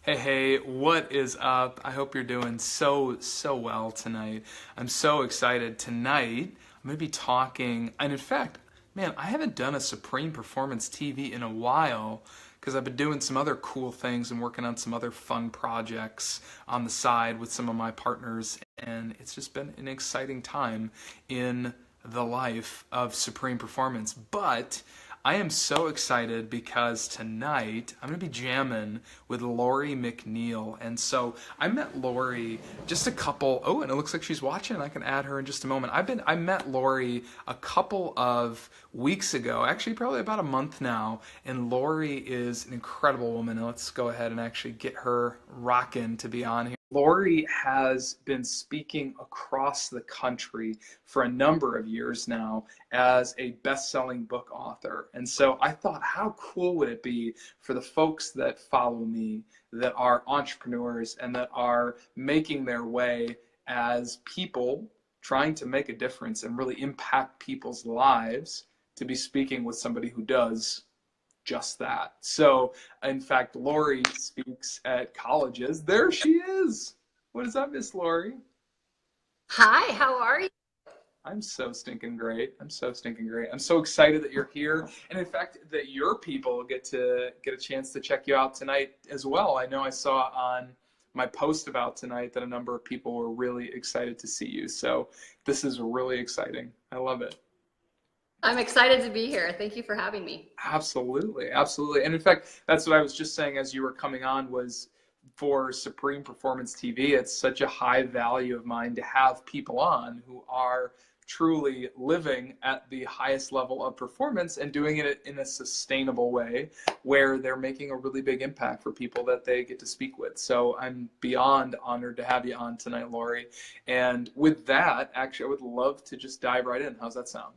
Hey, what is up? I hope you're doing so well tonight. I'm so excited. Tonight, I'm going to be talking, and in fact, man, I haven't done a Supreme Performance TV in a while because I've been doing some other cool things and working on some other fun projects on the side with some of my partners, and it's just been an exciting time in the life of Supreme Performance. But I am so excited because tonight I'm going to be jamming with Lori McNeil. And so I met Lori just a couple, oh, and it looks like she's watching. I can add her in just a moment. I met Lori a couple of weeks ago, actually probably about a month now. And Lori is an incredible woman. And let's go ahead and actually get her rocking to be on here. Lori has been speaking across the country for a number of years now as a best-selling book author. And so I thought, how cool would it be for the folks that follow me, that are entrepreneurs and that are making their way as people trying to make a difference and really impact people's lives, to be speaking with somebody who does just that. So, in fact, Lori speaks at colleges. There she is. What is up, Miss Lori? Hi, how are you? I'm so stinking great. I'm so stinking great. I'm so excited that you're here, and in fact, that your people get a chance to check you out tonight as well. I know I saw on my post about tonight that a number of people were really excited to see you. So this is really exciting. I love it. I'm excited to be here. Thank you for having me. Absolutely, absolutely. And in fact, that's what I was just saying as you were coming on was for Supreme Performance TV, it's such a high value of mine to have people on who are truly living at the highest level of performance and doing it in a sustainable way where they're making a really big impact for people that they get to speak with. So I'm beyond honored to have you on tonight, Lori. And with that, actually, I would love to just dive right in. How's that sound?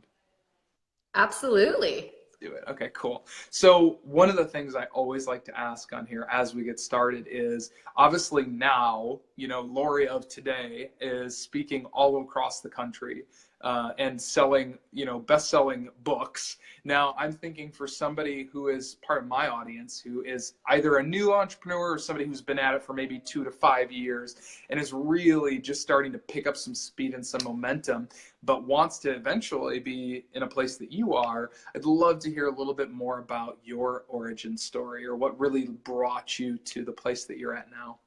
Absolutely. Do it. Okay, cool. So one of the things I always like to ask on here as we get started is obviously now, Lori of today is speaking all across the country and selling, best-selling books. Now, I'm thinking for somebody who is part of my audience, who is either a new entrepreneur or somebody who's been at it for maybe 2 to 5 years and is really just starting to pick up some speed and some momentum, but wants to eventually be in a place that you are, I'd love to hear a little bit more about your origin story or what really brought you to the place that you're at now.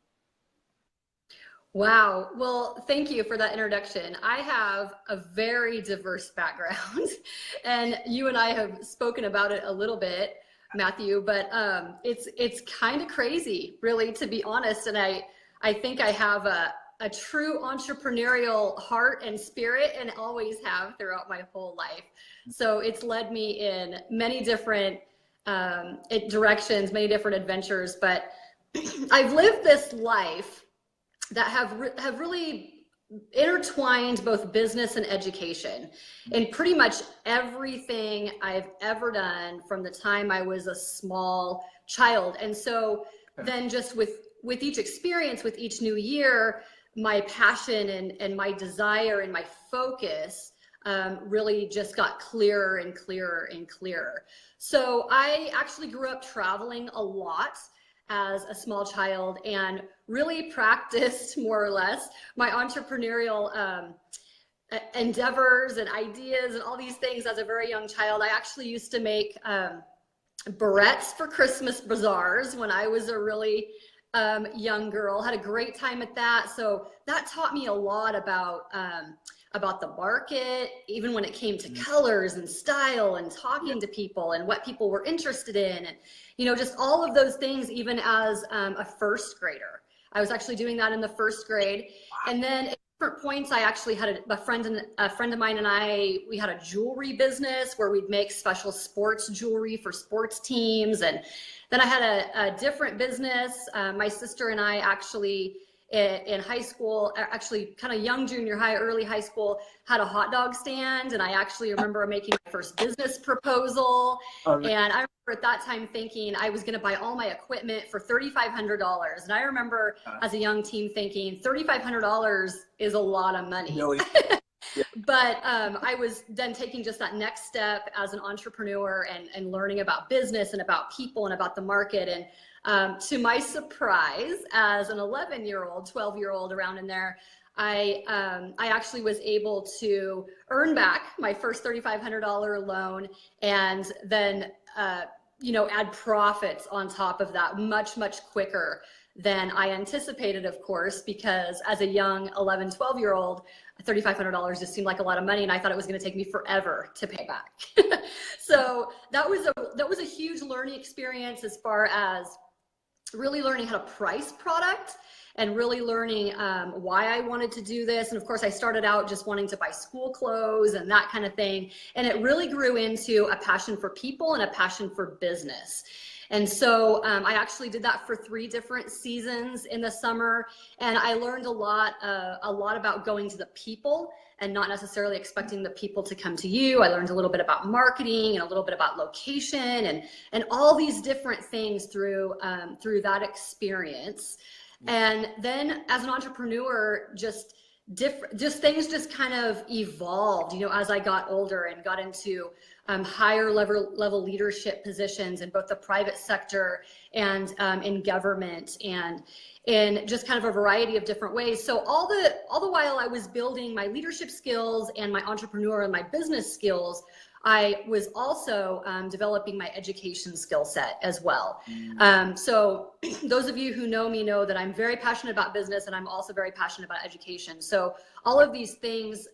Wow. Well, thank you for that introduction. I have a very diverse background, and you and I have spoken about it a little bit, Matthew, but it's kind of crazy, really, to be honest. And I think I have a true entrepreneurial heart and spirit, and always have throughout my whole life. So it's led me in many different directions, many different adventures. But I've lived this life that have really intertwined both business and education in pretty much everything I've ever done from the time I was a small child. And so then just with each experience, with each new year, my passion and my desire and my focus really just got clearer and clearer and clearer. So I actually grew up traveling a lot as a small child and really practiced more or less my entrepreneurial endeavors and ideas and all these things as a very young child. I actually used to make barrettes for Christmas bazaars when I was a really young girl. Had a great time at that. So that taught me a lot about the market, even when it came to colors and style and talking to people and what people were interested in, and just all of those things. Even as a first grader, I was actually doing that in the first grade. And then at different points, I actually had a friend of mine and we had a jewelry business where we'd make special sports jewelry for sports teams. And then I had a different business. My sister and I actually in high school, actually kind of young junior high, early high school, had a hot dog stand. And I actually remember making my first business proposal. And I remember at that time thinking I was going to buy all my equipment for $3,500. And I remember as a young teen thinking $3,500 is a lot of money. Really? Yeah. But I was then taking just that next step as an entrepreneur and learning about business and about people and about the market. And To my surprise, as an 11-year-old, 12-year-old, around in there, I actually was able to earn back my first $3,500 loan, and then add profits on top of that much, much quicker than I anticipated, of course, because as a young 11, 12-year-old, $3,500 just seemed like a lot of money, and I thought it was going to take me forever to pay back. So that was a huge learning experience as far as really learning how to price product and really learning why I wanted to do this. And of course, I started out just wanting to buy school clothes and that kind of thing. And it really grew into a passion for people and a passion for business. And so I actually did that for 3 different seasons in the summer. And I learned a lot about going to the people and not necessarily expecting the people to come to you. I learned a little bit about marketing and a little bit about location and all these different things through that experience. And then as an entrepreneur, just things just kind of evolved, as I got older and got into higher level leadership positions in both the private sector and in government, and in just kind of a variety of different ways. So all the while I was building my leadership skills and my entrepreneur and my business skills, I was also developing my education skill set as well. So those of you who know me know that I'm very passionate about business, and I'm also very passionate about education. So all of these things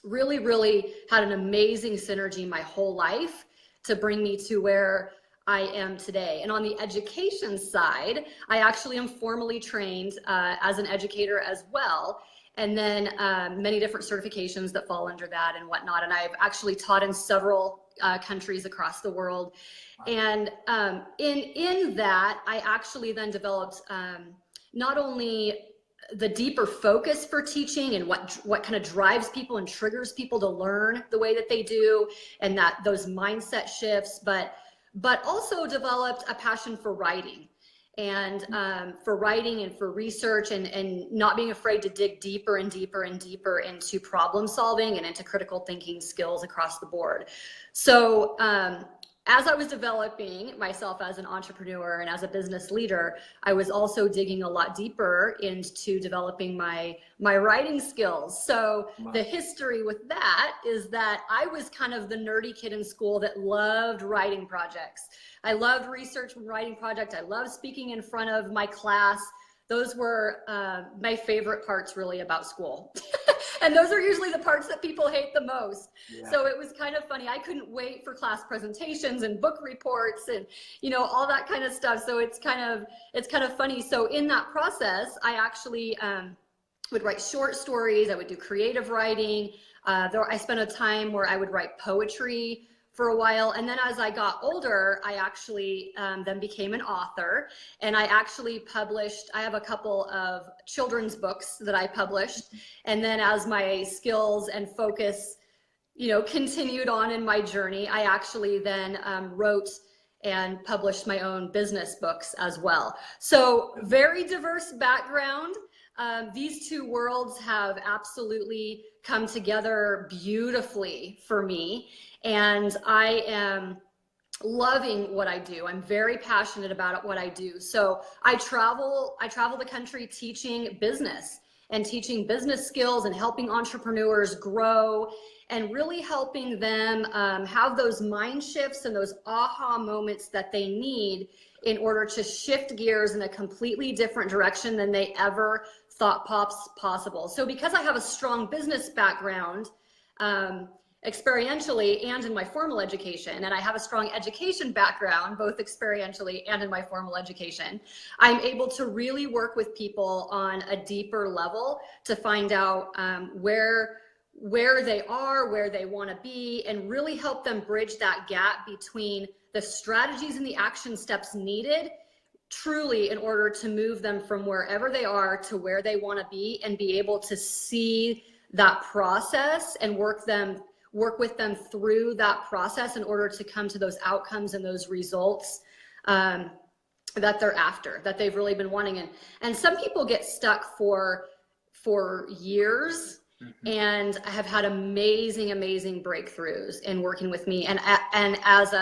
really, really had an amazing synergy my whole life to bring me to where I am today. And on the education side, I actually am formally trained as an educator as well. And then many different certifications that fall under that and whatnot. And I've actually taught in several countries across the world. And in that, I actually then developed not only the deeper focus for teaching and what kind of drives people and triggers people to learn the way that they do, and that those mindset shifts, but also developed a passion for writing. And for writing and for research, and not being afraid to dig deeper and deeper and deeper into problem solving and into critical thinking skills across the board. So as I was developing myself as an entrepreneur and as a business leader, I was also digging a lot deeper into developing my writing skills. So the history with that is that I was kind of the nerdy kid in school that loved writing projects. I loved research and writing projects. I loved speaking in front of my class. Those were my favorite parts really about school. And those are usually the parts that people hate the most. Yeah. So it was kind of funny. I couldn't wait for class presentations and book reports and, all that kind of stuff. So it's kind of funny. So in that process, I actually would write short stories. I would do creative writing. I spent a time where I would write poetry for a while. And then as I got older, I actually then became an author, and I actually published, I have a couple of children's books that I published. And then as my skills and focus, continued on in my journey, I actually then wrote and published my own business books as well. So very diverse background. These two worlds have absolutely come together beautifully for me. And I am loving what I do. I'm very passionate about what I do. So I travel the country teaching business and teaching business skills and helping entrepreneurs grow and really helping them have those mind shifts and those aha moments that they need in order to shift gears in a completely different direction than they ever thought possible. So because I have a strong business background, experientially and in my formal education, and I have a strong education background, both experientially and in my formal education, I'm able to really work with people on a deeper level to find out where they are, where they want to be, and really help them bridge that gap between the strategies and the action steps needed truly in order to move them from wherever they are to where they want to be, and be able to see that process and work with them through that process in order to come to those outcomes and those results that they're after, that they've really been wanting. And some people get stuck for years, and have had amazing breakthroughs in working with me. And as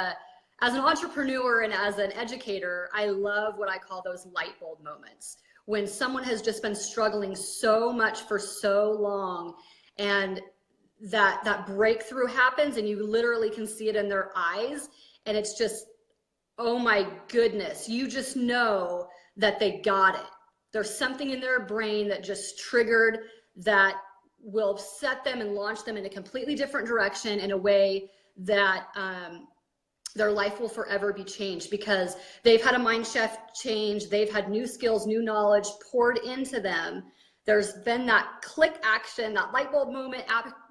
as an entrepreneur and as an educator, I love what I call those light bulb moments when someone has just been struggling so much for so long, and that breakthrough happens, and you literally can see it in their eyes, and it's just, oh my goodness, you just know that they got it. There's something in their brain that just triggered that will set them and launch them in a completely different direction, in a way that their life will forever be changed, because they've had a mind shift change, they've had new skills, new knowledge poured into them. There's been that click action, that light bulb moment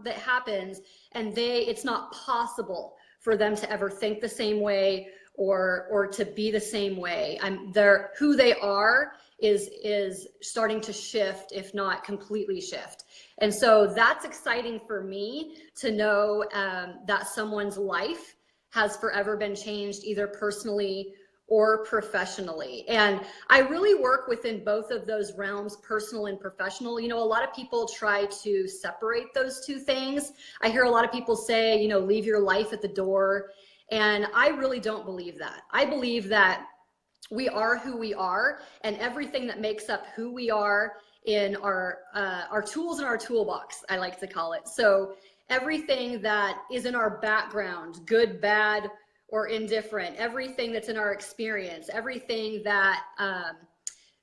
that happens, and it's not possible for them to ever think the same way or to be the same way. Who they are is starting to shift, if not completely shift. And so that's exciting for me to know that someone's life has forever been changed, either personally or professionally. And I really work within both of those realms, personal and professional. You know, a lot of people try to separate those two things. I hear a lot of people say, you know, leave your life at the door. And I really don't believe that. I believe that we are who we are, and everything that makes up who we are in our tools in our toolbox, I like to call it. So everything that is in our background, good, bad, or indifferent, everything that's in our experience, everything that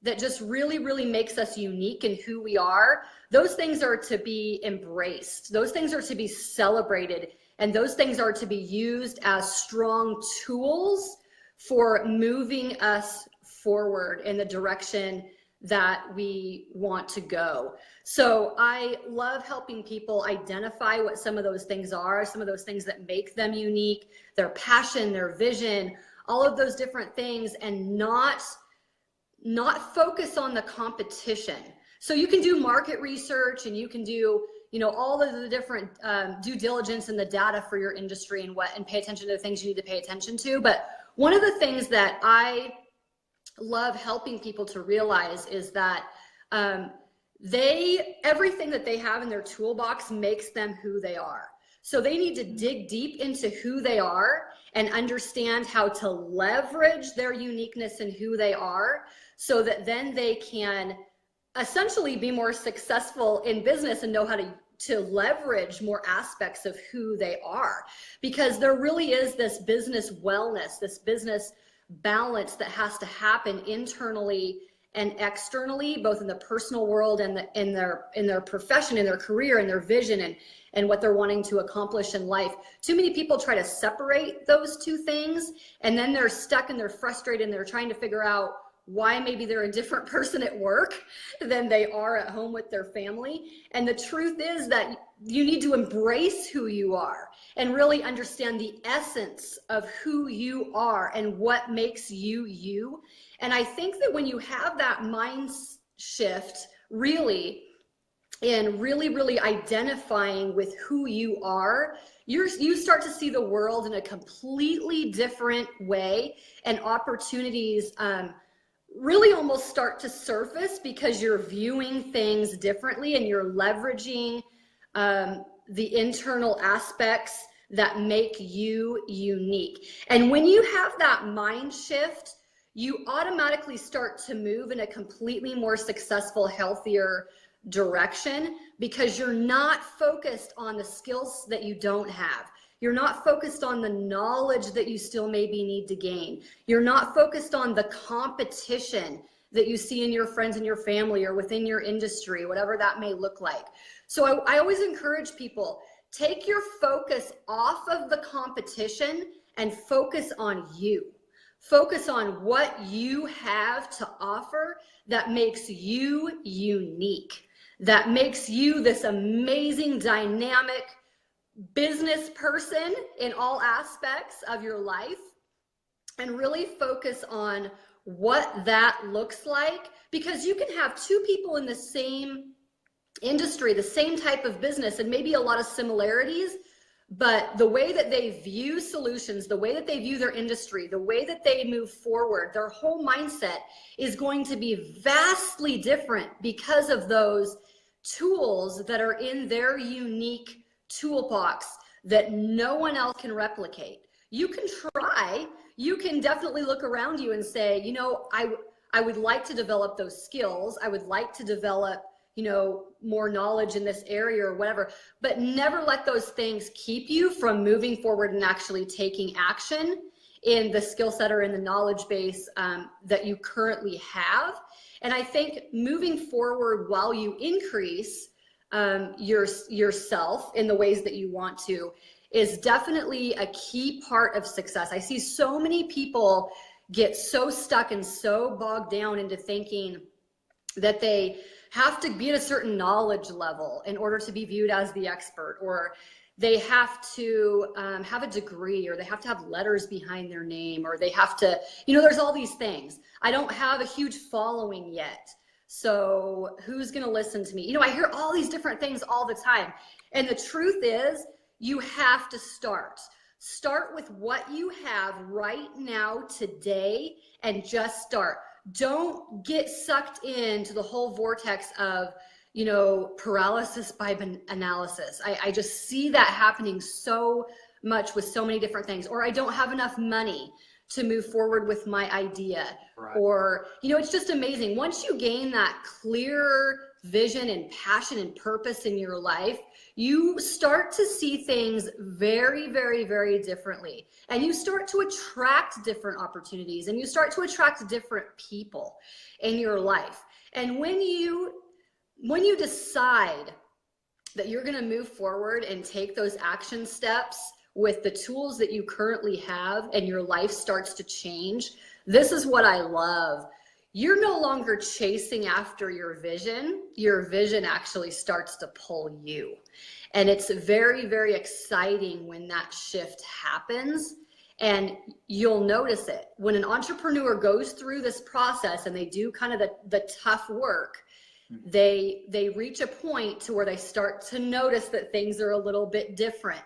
that just really, really makes us unique in who we are, those things are to be embraced. Those things are to be celebrated. And those things are to be used as strong tools for moving us forward in the direction that we want to go. So I love helping people identify what some of those things are, some of those things that make them unique, their passion, their vision, all of those different things, and not focus on the competition. So you can do market research, and you can do, you know, all of the different due diligence and the data for your industry and pay attention to the things you need to pay attention to. But one of the things that I love helping people to realize is that everything that they have in their toolbox makes them who they are. So they need to dig deep into who they are and understand how to leverage their uniqueness and who they are, so that then they can essentially be more successful in business and know how to leverage more aspects of who they are. Because there really is this business wellness, this business balance that has to happen internally and externally, both in the personal world and in their profession, in their career, in their vision, and what they're wanting to accomplish in life. Too many people try to separate those two things, and then they're stuck and they're frustrated and they're trying to figure out why maybe they're a different person at work than they are at home with their family. And the truth is that you need to embrace who you are and really understand the essence of who you are and what makes you you. And I think that when you have that mind shift, really, in really identifying with who you are, you start to see the world in a completely different way, and opportunities really almost start to surface because you're viewing things differently and you're leveraging the internal aspects that make you unique. And when you have that mind shift, you automatically start to move in a completely more successful, healthier direction, because you're not focused on the skills that you don't have. You're not focused on the knowledge that you still maybe need to gain. You're not focused on the competition that you see in your friends and your family or within your industry, whatever that may look like. So I always encourage people, take your focus off of the competition and focus on you. Focus on what you have to offer that makes you unique, that makes you this amazing, dynamic business person in all aspects of your life, and really focus on what that looks like. Because you can have two people in the same industry, the same type of business, and maybe a lot of similarities, but the way that they view solutions, the way that they view their industry, the way that they move forward, their whole mindset is going to be vastly different because of those tools that are in their unique toolbox that no one else can replicate. you can try. You can definitely look around you and say, you know, I would like to develop those skills. I would like to develop, you know, more knowledge in this area or whatever, but never let those things keep you from moving forward and actually taking action in the skill set or in the knowledge base that you currently have. And I think moving forward while you increase yourself in the ways that you want to is definitely a key part of success. I see so many people get so stuck and so bogged down into thinking that they have to be at a certain knowledge level in order to be viewed as the expert, or they have to have a degree, or they have to have letters behind their name, or they have to, you know, there's all these things. I don't have a huge following yet, so who's going to listen to me? You know, I hear all these different things all the time. And the truth is, you have to start. Start with what you have right now, today, and just start. Don't get sucked into the whole vortex of, you know, paralysis by analysis. I just see that happening so much with so many different things. Or I don't have enough money to move forward with my idea. Right. Or, you know, it's just amazing. Once you gain that clear vision and passion and purpose in your life, you start to see things very, very, very differently. And you start to attract different opportunities, and you start to attract different people in your life. And when you decide that you're going to move forward and take those action steps with the tools that you currently have, and your life starts to change, this is what I love. You're no longer chasing after your vision actually starts to pull you. And it's very, very exciting when that shift happens. And you'll notice it when an entrepreneur goes through this process and they do kind of the tough work. They reach a point to where they start to notice that things are a little bit different,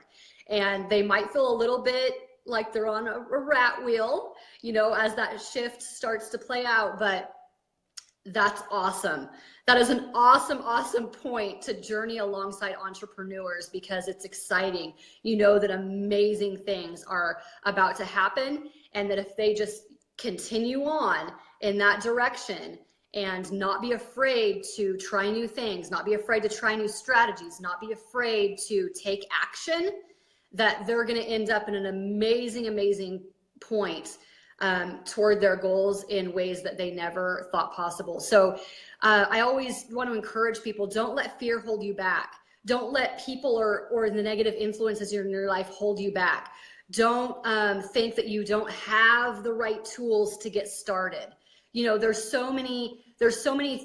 and they might feel a little bit like they're on a rat wheel, you know, as that shift starts to play out. But that's awesome. That is an awesome, awesome point to journey alongside entrepreneurs, because it's exciting. You know that amazing things are about to happen, and that if they just continue on in that direction and not be afraid to try new things, not be afraid to try new strategies, not be afraid to take action, that they're going to end up in an amazing, amazing point toward their goals in ways that they never thought possible. So I always want to encourage people, don't let fear hold you back. Don't let people or the negative influences in your life hold you back. Don't think that you don't have the right tools to get started. You know, there's so many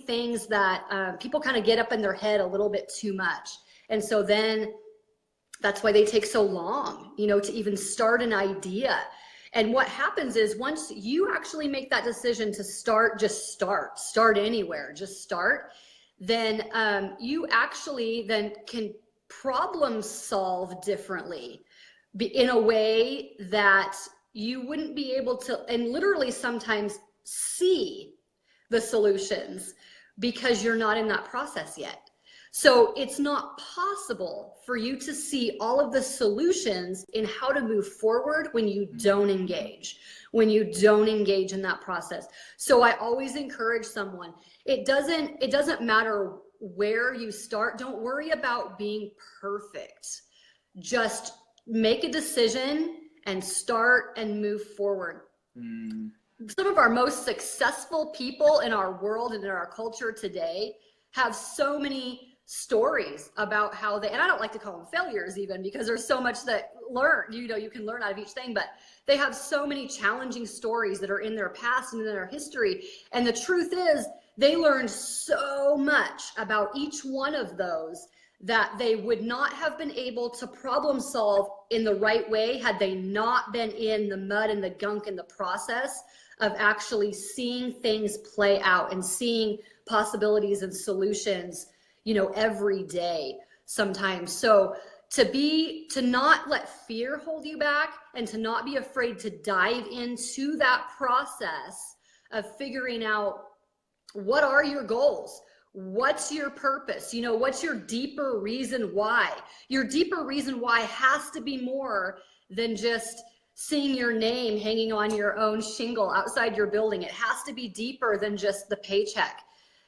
things that people kind of get up in their head a little bit too much. And so then that's why they take so long, you know, to even start an idea. And what happens is, once you actually make that decision to start, just start anywhere, just start, then you actually then can problem solve differently in a way that you wouldn't be able to, and literally sometimes see the solutions, because you're not in that process yet. So it's not possible for you to see all of the solutions in how to move forward when you don't engage, in that process. So I always encourage someone, it doesn't matter where you start. Don't worry about being perfect. Just make a decision and start and move forward. Some of our most successful people in our world and in our culture today have so many stories about how they, and I don't like to call them failures even, because there's so much that you can learn out of each thing, but they have so many challenging stories that are in their past and in their history. And the truth is, they learned so much about each one of those that they would not have been able to problem solve in the right way had they not been in the mud and the gunk in the process of actually seeing things play out and seeing possibilities and solutions, you know, every day sometimes. So to not let fear hold you back, and to not be afraid to dive into that process of figuring out, what are your goals? What's your purpose? You know, what's your deeper reason why? Your deeper reason why has to be more than just seeing your name hanging on your own shingle outside your building. It has to be deeper than just the paycheck.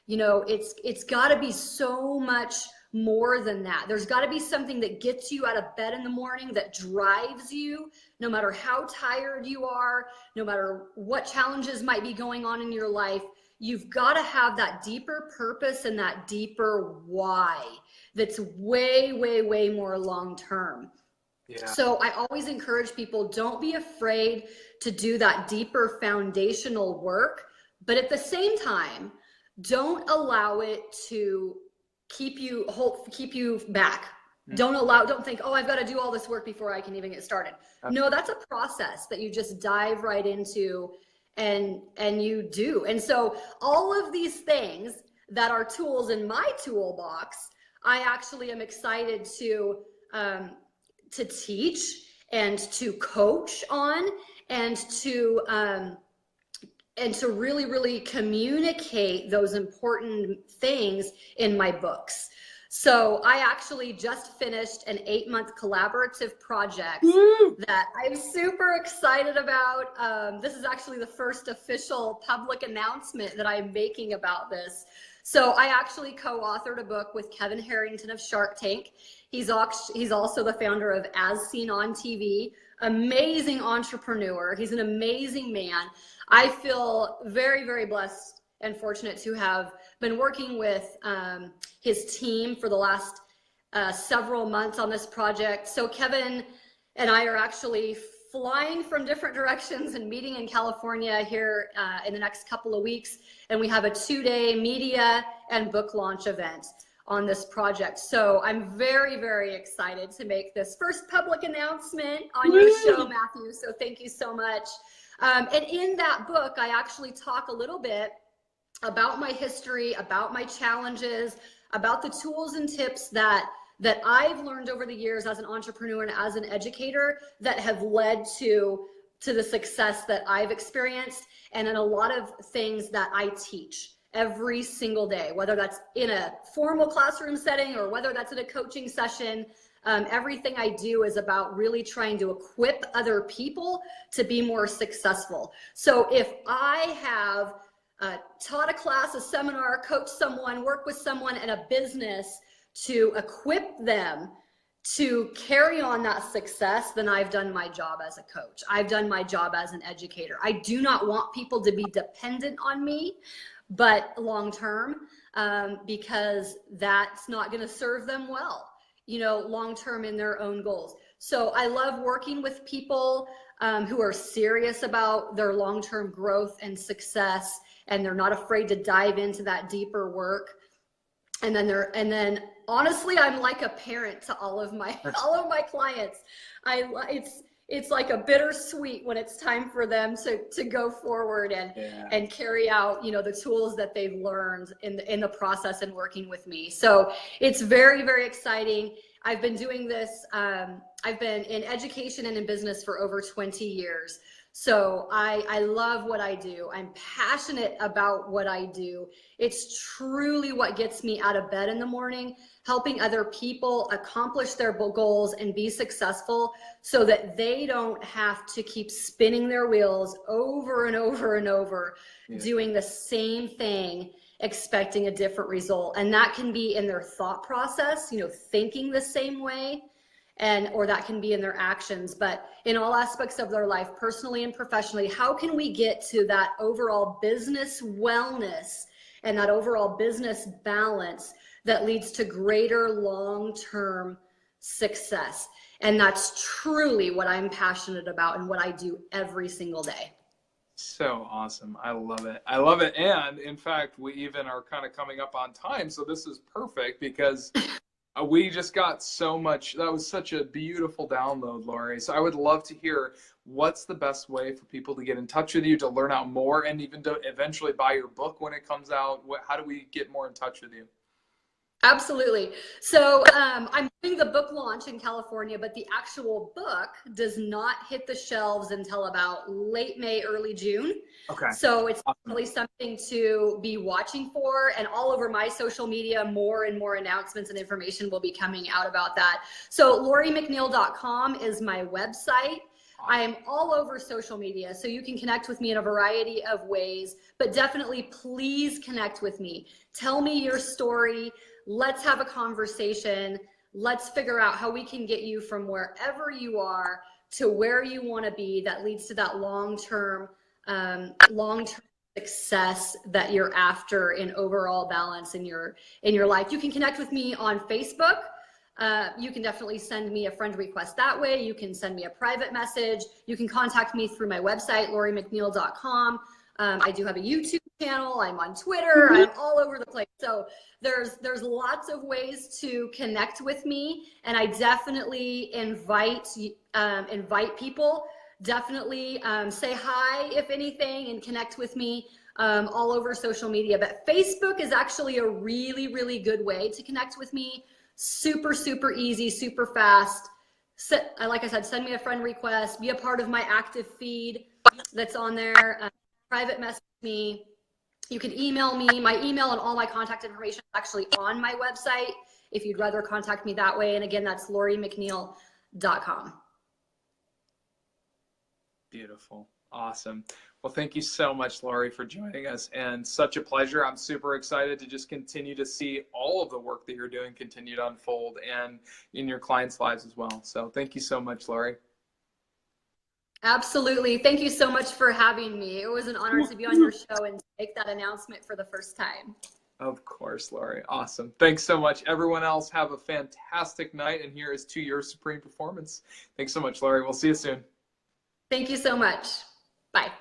You know, it's got to be so much more than that. There's got to be something that gets you out of bed in the morning, that drives you, no matter how tired you are, no matter what challenges might be going on in your life. You've got to have that deeper purpose and that deeper why that's way, way, way more long term. Yeah. So I always encourage people, don't be afraid to do that deeper foundational work, but at the same time, don't allow it to keep you back. Don't think, oh, I've got to do all this work before I can even get started. No, that's a process that you just dive right into and you do. And so all of these things that are tools in my toolbox, I actually am excited to teach and to coach on and to really, really communicate those important things in my books. So I actually just finished an 8-month collaborative project that I'm super excited about. This is actually the first official public announcement that I'm making about this. So I actually co-authored a book with Kevin Harrington of Shark Tank. He's also the founder of As Seen on TV, amazing entrepreneur. He's an amazing man. I feel very, very blessed and fortunate to have been working with his team for the last several months on this project. So Kevin and I are actually flying from different directions and meeting in California here in the next couple of weeks. And we have a 2-day media and book launch event on this project. So I'm very, very excited to make this first public announcement on your show, Matthew. So thank you so much. And in that book, I actually talk a little bit about my history, about my challenges, about the tools and tips that I've learned over the years as an entrepreneur and as an educator that have led to the success that I've experienced, and in a lot of things that I teach every single day, whether that's in a formal classroom setting or whether that's in a coaching session. Everything I do is about really trying to equip other people to be more successful. So if I have taught a class, a seminar, coached someone, worked with someone in a business to equip them to carry on that success, then I've done my job as a coach. I've done my job as an educator. I do not want people to be dependent on me, but long term, because that's not going to serve them well, you know, long term in their own goals. So I love working with people who are serious about their long-term growth and success, and they're not afraid to dive into that deeper work. And then honestly, I'm like a parent to all of my clients. It's like a bittersweet when it's time for them to go forward and carry out, you know, the tools that they've learned in the process and working with me. So it's very, very exciting. I've been doing this. I've been in education and in business for over 20 years. So I love what I do. I'm passionate about what I do. It's truly what gets me out of bed in the morning, helping other people accomplish their goals and be successful so that they don't have to keep spinning their wheels over and over and over, doing the same thing, expecting a different result. And that can be in their thought process, you know, thinking the same way, or that can be in their actions. But in all aspects of their life, personally and professionally, how can we get to that overall business wellness and that overall business balance that leads to greater long-term success? And that's truly what I'm passionate about and what I do every single day. So awesome. I love it. I love it. And in fact, we even are kind of coming up on time. So this is perfect because we just got so much. That was such a beautiful download, Lori. So I would love to hear what's the best way for people to get in touch with you, to learn out more, and even to eventually buy your book when it comes out. How do we get more in touch with you? Absolutely. So I'm doing the book launch in California, but the actual book does not hit the shelves until about late May, early June. Okay. So it's really something to be watching for, and all over my social media, more and more announcements and information will be coming out about that. So LoriMcNeil.com is my website. I am all over social media, so you can connect with me in a variety of ways, but definitely please connect with me. Tell me your story. Let's have a conversation. Let's figure out how we can get you from wherever you are to where you want to be that leads to that long-term success that you're after in overall balance in your life. You can connect with me on Facebook. You can definitely send me a friend request that way. You can send me a private message. You can contact me through my website, LoriMcNeil.com. I do have a YouTube channel. I'm on Twitter. I'm all over the place. So there's lots of ways to connect with me, and I definitely invite people. Definitely say hi, if anything, and connect with me all over social media. But Facebook is actually a really, really good way to connect with me. Super, super easy, super fast. Like I said, send me a friend request, be a part of my active feed that's on there. Private message me. You can email me. My email and all my contact information is actually on my website if you'd rather contact me that way. And again, that's LoriMcNeil.com. Beautiful. Awesome. Well, thank you so much, Lori, for joining us, and such a pleasure. I'm super excited to just continue to see all of the work that you're doing continue to unfold and in your clients' lives as well. So thank you so much, Lori. Absolutely. Thank you so much for having me. It was an honor to be on your show and make that announcement for the first time. Of course, Lori. Awesome. Thanks so much. Everyone else, have a fantastic night, and here is to your supreme performance. Thanks so much, Lori. We'll see you soon. Thank you so much. Bye.